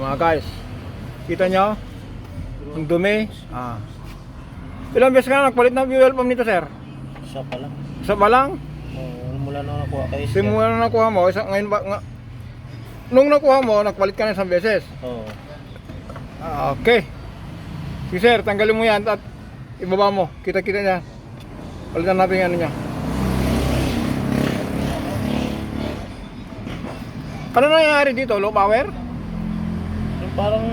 mga guys. Kita nyo? Ang dumi. Ilang beses ka na nagpalit ng fuel pump nito, sir? Isa pa lang. Isa pa lang? Mula na nakuha kayo. Simula na nakuha mo, ngayon ba, nung nakuha mo, nagpalit ka na isang beses? Oo. Okay. Sige sir, tanggalin mo yan at ibaba mo. Kita-kita niya. Palitan natin yung ano niya. Ano nangyayari dito? Low power? Yung parang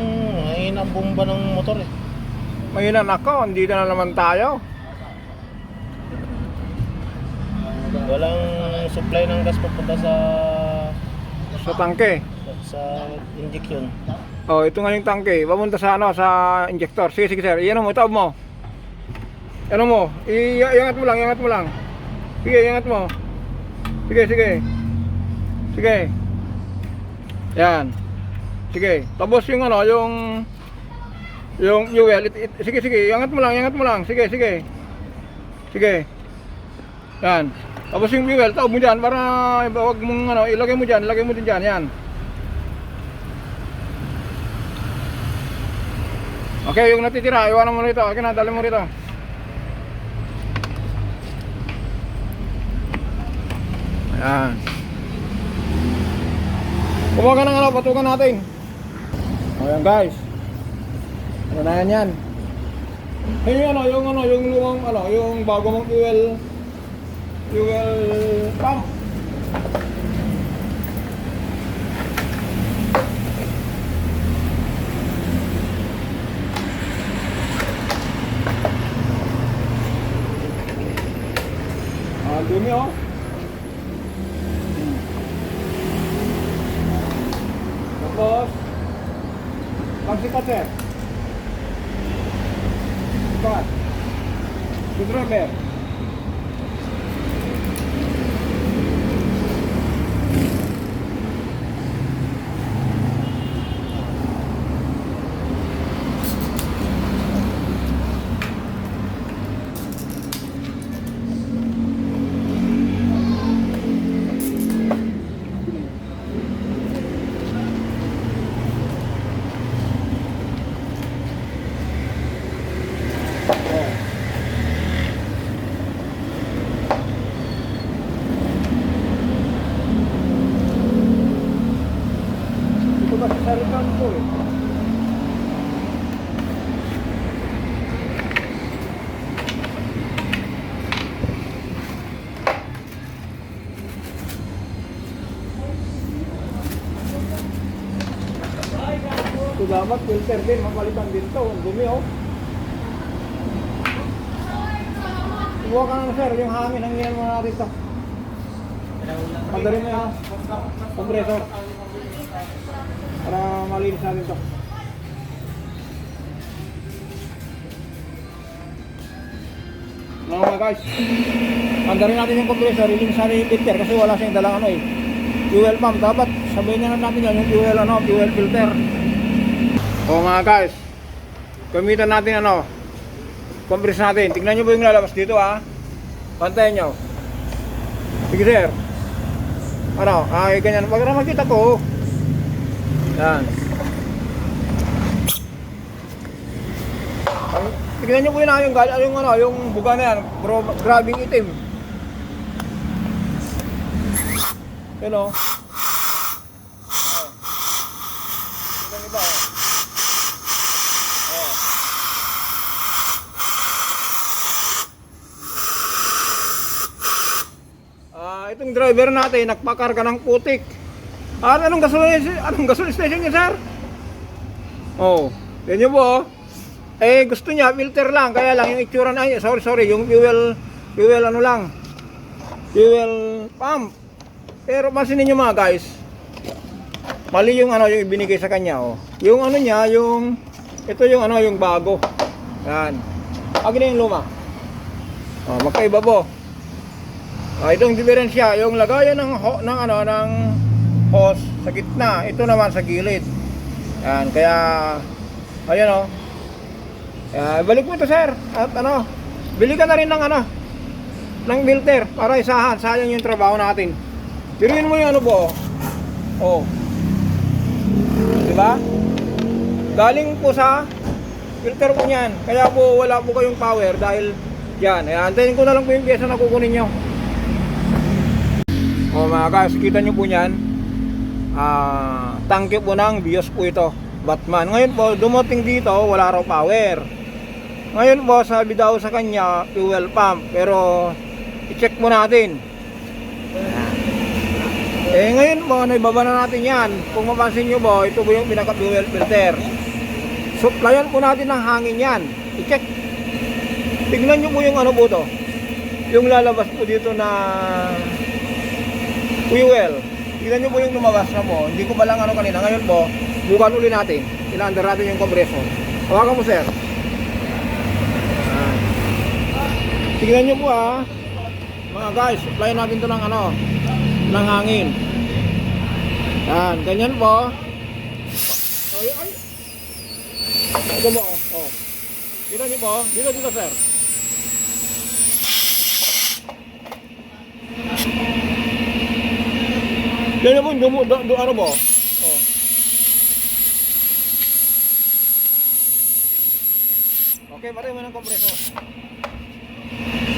mahina ang bomba ng motor eh. Mahina nako, andito na naman tayo. Walang supply ng gas papunta Sa tangke. sa injection. Oh, ito nga yung tangke. Papunta sa ano, sa injector. Sige, sige sir. Iyan mo, itaob mo. Ano mo? Iangat mo lang, iangat mo lang. Sige, iangat mo. Sige, sige. Sige. Yan. Sige. Tapos yung ano, yung fuel. Sige, sige. Iangat mo lang, iangat mo lang. Sige, sige. Sige. Yan. Tapos yung fuel, taob mo dyan para wag mong ano, ilagay mo dyan, ilagay mo din dyan. Yan. Okay, yung natitira, iwanan mo rito. Okay na, dali mo rito. Ayan. Kumuha ka ng ano, patukan natin. Ayan guys. Ano na yan? Yung lumang ano, yung bago mong fuel pump. Dumi oh. Tapos pagsikat sir. Sikat. Screwdriver. Sarikan ko eh. Ito dapat filter din, mapalitan din to. Ang dumi oh. Huwag ka na sir, yung hangin, hanginan mo natin to. Pagdarin mo yung kompresor para malinis natin to. Mga guys, andarin natin yung compressor, ilinis natin yung filter kasi wala siyang dalang ano eh, fuel pump. Dapat sabihin na natin yan yung fuel ano, fuel filter. O mga guys, gamitan natin ano, compress natin. Tingnan nyo po yung lalabas dito ha. Pantayin nyo. Sige sir. Ano, ay ganyan, wag na makita ko. Yan. Tignan nyo po yun yung buga na yan. Grabing itim. Yun o. Tignan nyo ba o. Itong driver natin, nagpakarga ng putik. Anong gasoline station niya, sir? Oh, yan nyo po. Eh, gusto niya, filter lang. Kaya lang, yung itsura na, sorry, yung fuel ano lang. Fuel pump. Pero pansinin nyo mga guys. Mali yung ano, yung ibinigay sa kanya, oh. Yung ano niya, ito yung ano, yung bago. Yan. Agad na yung luma. Oh, magkaiba po. Itong diferensya, yung lagayan ng hose sa gitna, ito naman sa gilid. Yan, kaya ayun oh. Balik mo ito sir. At ano, bili ka na rin ng ano, ng filter para isahan, sayang yung trabaho natin. Piruin mo yung ano po. Oh. Diba? Galing po sa filter po niyan. Kaya po wala po kayong power dahil yan. Antayin ko na lang po yung pyesa na kukunin nyo. O mga guys, kita nyo po yan. Tangke po ng BIOS po ito, Batman. Ngayon po, dumating dito, wala raw power. Ngayon po, sabi daw sa kanya, fuel pump. Pero, i-check mo natin. Ngayon po, naibaba na natin yan. Kung mapansin nyo po, ito po yung pinaka-fuel filter. Supplyan po natin ng hangin yan. I-check. Tignan nyo po yung ano po to. Yung lalabas po dito na fuel. Tignan nyo po yung lumabas na po. Hindi ko pa lang ano kanina. Ngayon po, bukan uli natin. Ilander natin yung compressor. Hawakan mo, sir. Tignan nyo po mga guys, supplyan natin to ng ano, ng hangin. Yan, ganyan po. Ay. Ito po, oh. Tignan nyo po. Dito, sir. Ganyan po, ano po? Oh. Okay, pati mo ng kompresor.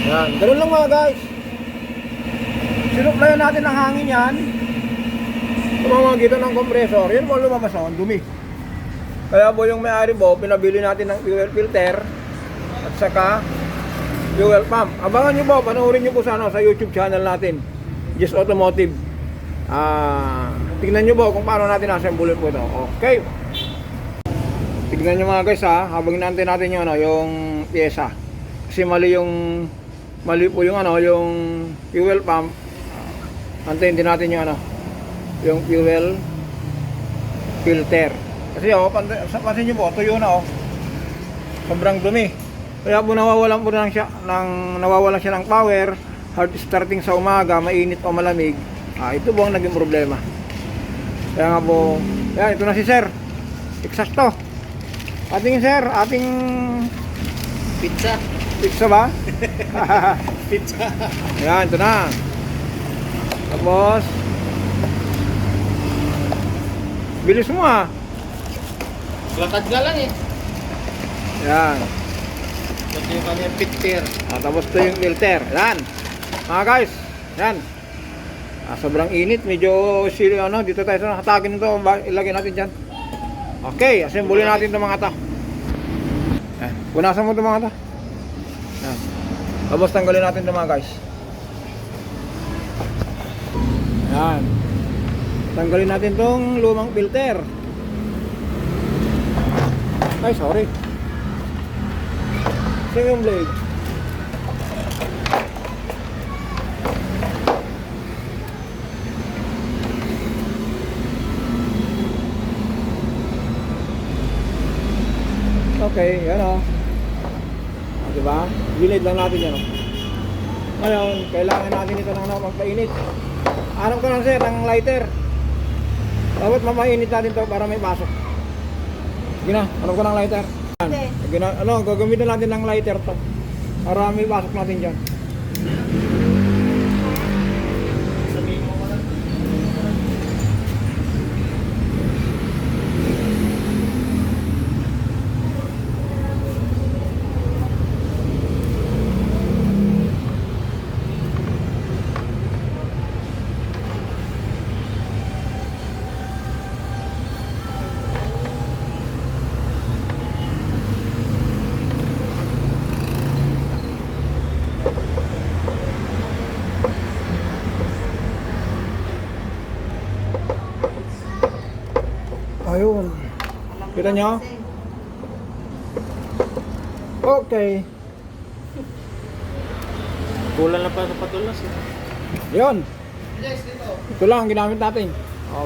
Yan, ganun lang mga guys. Sinuplayan natin ng hangin yan. Pamamagitan ng kompresor. Yan po lumabas ang dumi. Kaya po yung may-ari po, pinabili natin ng fuel filter at saka fuel pump. Abangan nyo po, panoorin nyo po sa YouTube channel natin, Just Automotive. Tignan nyo po kung paano natin assemble po ito. Okay. Tignan nyo mga guys habang inaantay natin yung, yung pyesa. Kasi mali po yung yung fuel pump. Antayin din natin yung yung fuel filter. Kasi pansin nyo po, tuyo na sobrang dumi. Kaya po nawawalan siya ng power, hard starting sa umaga, mainit o malamig. Ito po ang naging problema. Kaya nga po, yan, ito na si sir. Eksakto. Ating sir, ating pizza ba? Pizza. Yan, ito na. Tapos bilis mo Lakad nga lang Yan. Ito yung kanyang filter. Tapos ito yung filter. Yan. Mga guys, yan. Sobrang init, medyo dito tayo sa hatakin nito, ilagay natin dyan. Okay, assemble natin itong mga to. Yan. Punasan mo itong mga to. Yan. Tapos tanggalin natin itong mga guys. Yan. Tanggalin natin itong lumang filter. Ay, sorry. Saan yung blade? Okay, yan diba? Gilid lang natin yan Ngayon, kailangan natin ito ng magpainit. Hanap ko lang sir ng lighter. Dapat mapainit natin to para may pasok. Sige na, hanap ko ng lighter. Gagamitin natin ng lighter to para may pasok natin dyan. Ayun. Kita nyo? Okay. Kulang na pa sa patulas Yun. Ito lang ang ginamit natin.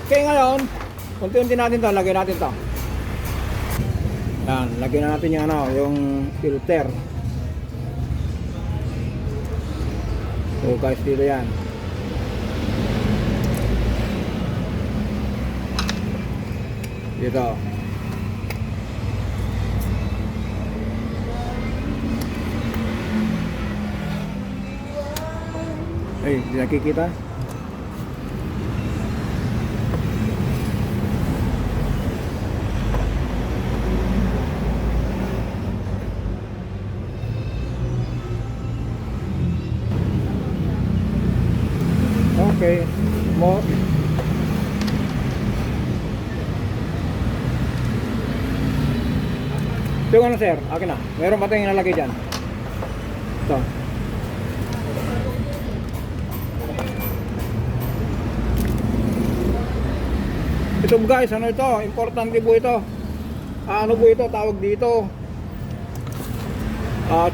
Okay, ngayon unti-unti natin to, lagay natin to. Yan, lagyan na natin yung yung filter. So guys, dito yan. Dito. Ay, hindi nakikita. mo. Ito yung ano sir, akin na. Meron pa tayong nalagay dyan. Ito. Ito guys, ano ito? Importante po ito. Ano po ito? Tawag dito.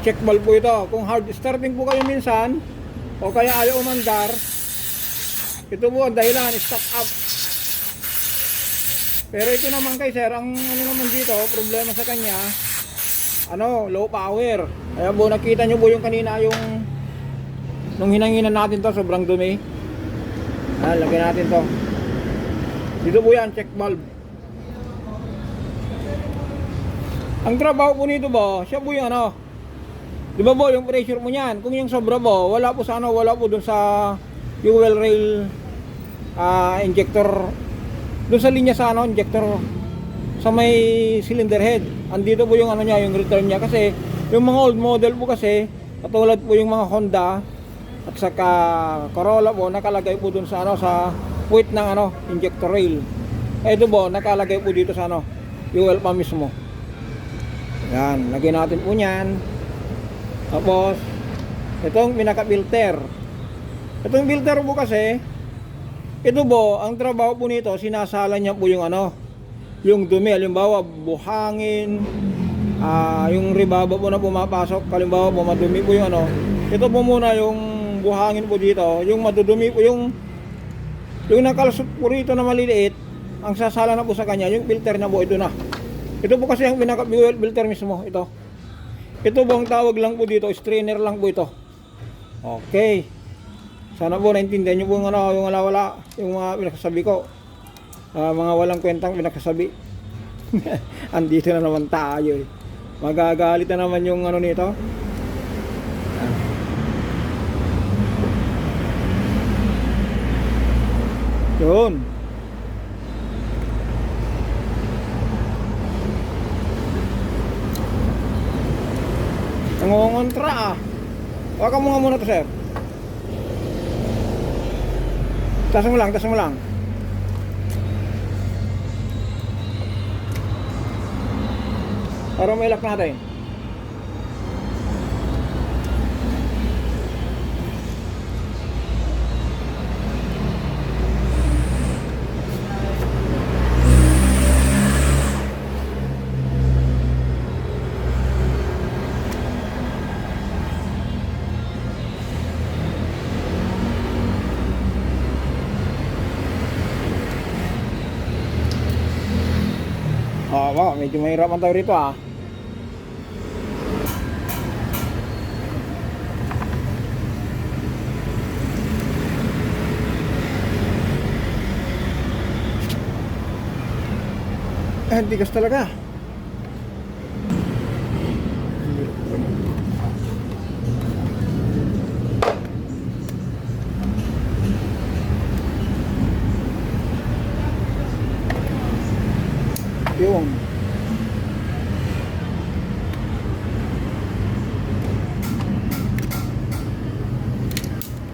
Check valve po ito. Kung hard starting po kayo minsan, o kaya ayaw umandar, ito po ang dahilan, stock up. Pero ito naman kay sir, ang ano naman dito, problema sa kanya, low power. Kaya po nakita nyo po yung kanina yung nung hinanginan natin to, sobrang dumi. Lagyan natin to. Dito po yan, check valve. Ang trabaho po nito ba, siya po yung di ba po yung pressure mo niyan, kung yung sobra po, wala po sa wala po dun sa fuel rail injector, dun sa linya sa injector sa may cylinder head. Andito po yung niya, yung return niya, kasi yung mga old model po kasi, katulad po yung mga Honda at saka Corolla po, nakalagay po dun sa sa puwit ng injector rail. Ito po nakalagay po dito sa fuel pa mismo. Yan, lagyan natin po niyan. Tapos itong pinaka-filter. Itong filter po kasi, ito po ang trabaho po nito, sinasala niya po yung yung dumi, halimbawa buhangin, yung ribaba po na pumapasok, halimbawa po madumi po yung ito po muna yung buhangin po dito, yung madudumi po yung nakalusot po rito na maliliit, ang sasala na po sa kanya, yung filter na po ito na. Ito po kasi ang pinaka-fuel filter mismo, ito. Ito po ang tawag lang po dito, strainer lang po ito. Okay. Sana po naintindihan nyo po yung yung wala, yung mga pinagsasabi ko. Mga walang kwentang pinagsasabi. Andito na naman tayo eh. Magagalit na naman yung nito. Yun. Nangongontra Waka mo nga muna to sir. Tas mo lang. Para may lock natin. Wow, medyo mahirapan tayo rito tigas talaga. Yun.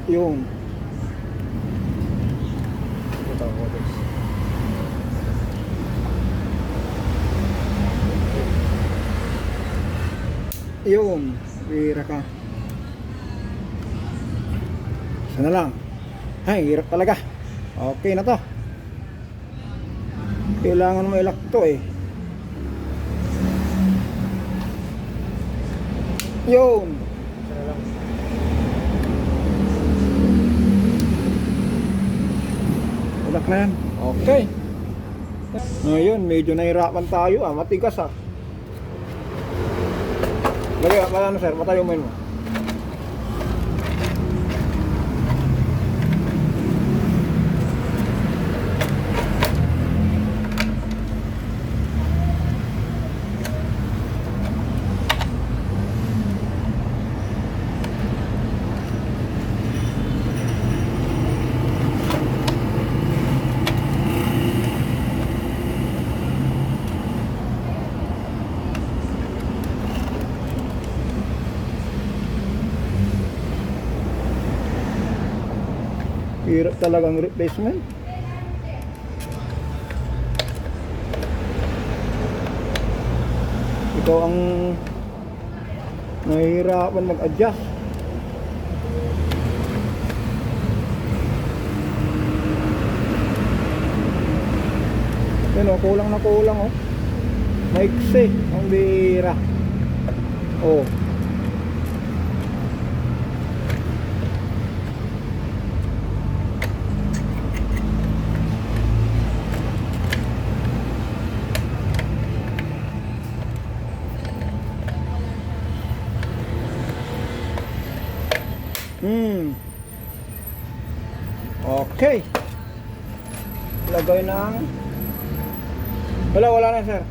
Yun. Yun. Hira ka. Sana lang. Ay, hirap talaga. Okay na to. Kailangan mo ilak to eh. Yun. Ilak na yan. Okay. Ngayon, medyo nahirapan tayo matigas Lagay, sir, matayo mo yun mo. Hirap talagang replacement. Ikaw ang nahihirapan mag-adjust. Yan o, kulang na kulang o. Maiksi, ang bira. O. Okay. Lagay ng... Wala na sir.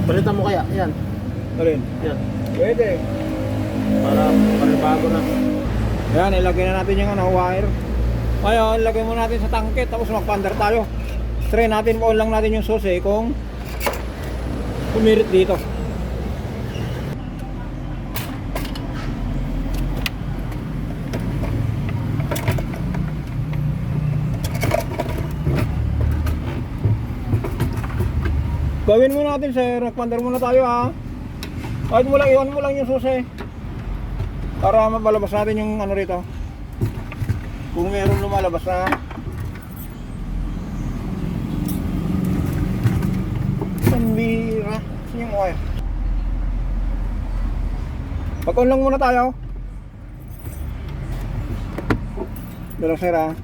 Palitan mo kaya? Yan. Alin? Yan. Pwede. Para bago na. Yan, ilagay na natin yung wire. Ngayon, ilagay mo natin sa tangke tapos magpa-under tayo. Try natin, on lang natin yung susi kung pumirit dito. Gawin mo natin sir, magpa-under muna tayo ha. Kahit mo lang, iwan mo lang yung susi para mapalabas natin yung ano rito. Kung meron lumalabas na pambira. Saan yung wire? Pag-on lang muna tayo. Dalang sir ha.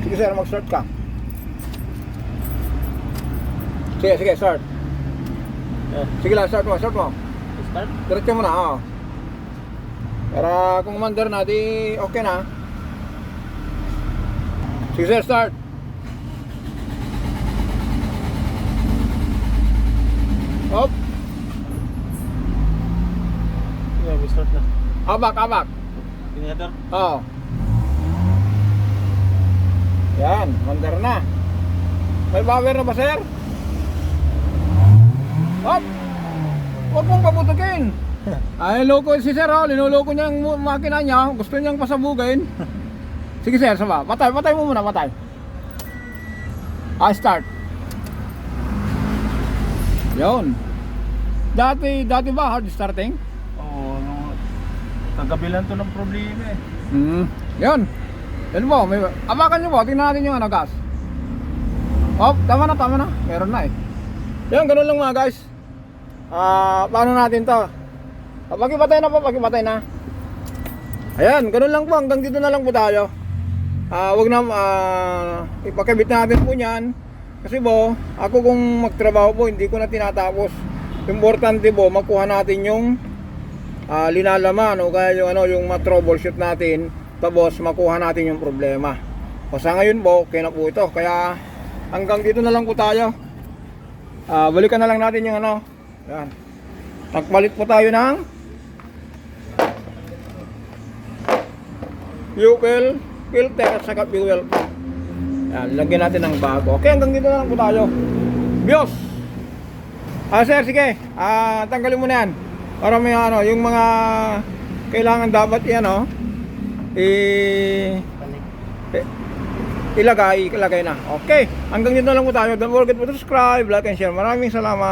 Sige sir, mag-start ka. Sige, start. Sige lang, start mo. Start? Diretso mo na, oo. Para kung mandar na, di okay na. Sige sir, start. Hop. Yeah, we start na. Abak. Ignitor? Oo. Yan, mandar na. May power na ba sir? Hop! Huwag mong paputukin. Ay, loko si sir oh. Linuloko niya ang makina niya. Gusto niyang pasabugin. Sige sir, sama. Patay mo muna, patay. Start. Yun. Dati ba hard starting? Oo, kagabi lang to ng problema eh. Yun. Yan po, may abakan niyo po, tingnan natin yung ano, gas. Oh, tama na. Meron na eh. Yan, ganun lang mga guys. Paano natin to? Pakipatay na. Ayan, ganun lang po, hanggang dito na lang po tayo. Wag na ipakabit natin po niyan. Kasi po, ako kung magtrabaho po, hindi ko na tinatapos. Importante po, makuha natin yung linalaman o kaya yung yung ma-troubleshoot natin. Tapos makuha natin yung problema. O sa ngayon po, okay na po ito. Kaya hanggang dito na lang po tayo. Balikan na lang natin yung yan. Nagpalit po tayo ng fuel filter at saka fuel. Yan, lagyan natin ng bago. Okay, hanggang dito na lang po tayo. Bios! Sir, sige. Tanggalin mo na yan. Para may yung mga kailangan dapat yan ilagay na. Okay, hanggang dito na lang po tayo. Don't forget to subscribe, like and share. Maraming salamat.